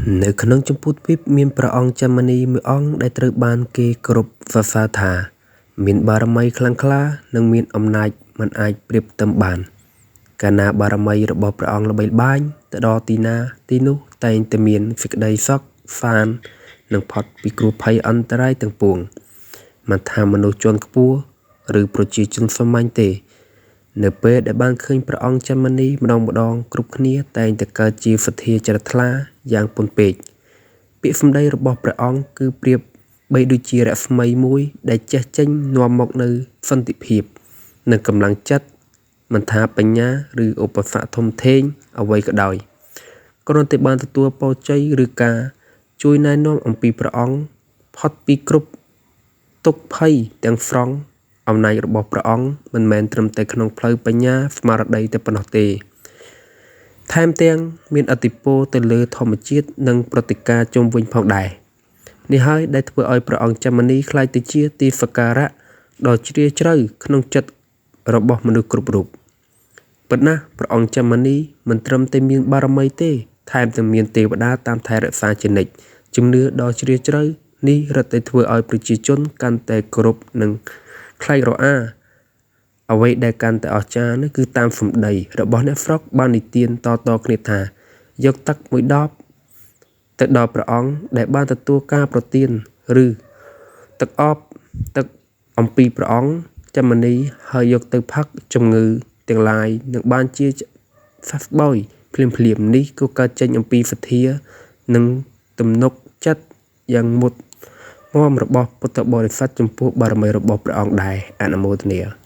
នៅក្នុងចម្ពោះទ្វីបមានព្រះអង្គចមនីមួយអង្គដែលត្រូវបានគេគោរពសរសើរថាមានបារមីខ្លាំងក្លានិងមានអំណាចមិនអាចប្រៀបផ្ទឹមបានកាលណាបារមីរបស់ព្រះអង្គល្បីល្បាញទៅដល់ទីណាទីនោះតែងតែមានសេចក្តីសុខសាន្តនិងផុតពីគ្រោះភ័យអន្តរាយទាំងពួងមិនថាមនុស្សជាន់ខ្ពស់ឬប្រជាជនសាមញ្ញទេនៅពេលដែលបានឃើញព្រះអង្គចមនីម្ដងគ្រប់គ្នាតែងតែកើតជាសទ្ធាជ្រះថ្លាយ៉ាងពន់ពេកពាក្យសម្ដីរបស់ព្រះអង្គគឺប្រៀបបីដូចជារស្មីមួយដែលចេះចេញនាំមកនៅសន្តិភាពនិងកម្លាំងចិត្តមិនថាបញ្ញាឬឧបសគ្គធំធេងអ្វីក៏ដោយគ្រាន់តែបានទទួលពរជ័យឬការជួយណែនាំអំពីព្រះអង្គផុតពីគ្រប់ទុក្ខភ័យទាំងស្រុងអំណាចរបស់ព្រះអង្គមិនមែនត្រឹមតែក្នុងផ្លូវបញ្ញាស្មារតីតែប៉ុណ្ណោះទេថែមទាំងមានឥទ្ធិពលទៅលើធម្មជាតិនិងព្រឹត្តិការណ៍ជុំវិញផងដែរនេះហើយដែលធ្វើឲ្យព្រះអង្គចមនីក្លាយទៅជាទីសក្ការៈដ៏ជ្រាលជ្រៅក្នុងចិត្តរបស់មនុស្សគ្រប់រូបប៉ុន្តែព្រះអង្គចមនីមិនត្រឹមតែមានបារមីទេថែមទាំងមានទេវតាតាមថែរក្សាជានិច្ចជំនឿដ៏ជ្រាលជ្រៅនេះរឹតតែធ្វើឲ្យប្រជាជនកាន់តែគោរពនិងខ្លាចរអាអ្វីដែលកាន់តែអស្ចារ្យនោះគឺតាមសម្ដីរបស់អ្នកស្រុកបាននិទានតគ្នាថាយកទឹកមួយដបទៅដល់ព្រះអង្គដែលបានទទួលការប្រទានឬទឹកអបទឹកអំពីព្រះអង្គចមនីហើយយកទៅផឹកជំងឺទាំងឡាយនឹងបានជាសះស្បើយភ្លាមនេះក៏កើតចេញអំពីសទ្ធានិងទំនុកចិត្តយ៉ាងមុតមមរបស់ពុទ្ធបរិស័ទចំពោះបារមីរបស់ព្រះអង្គដែរអនុមោទនា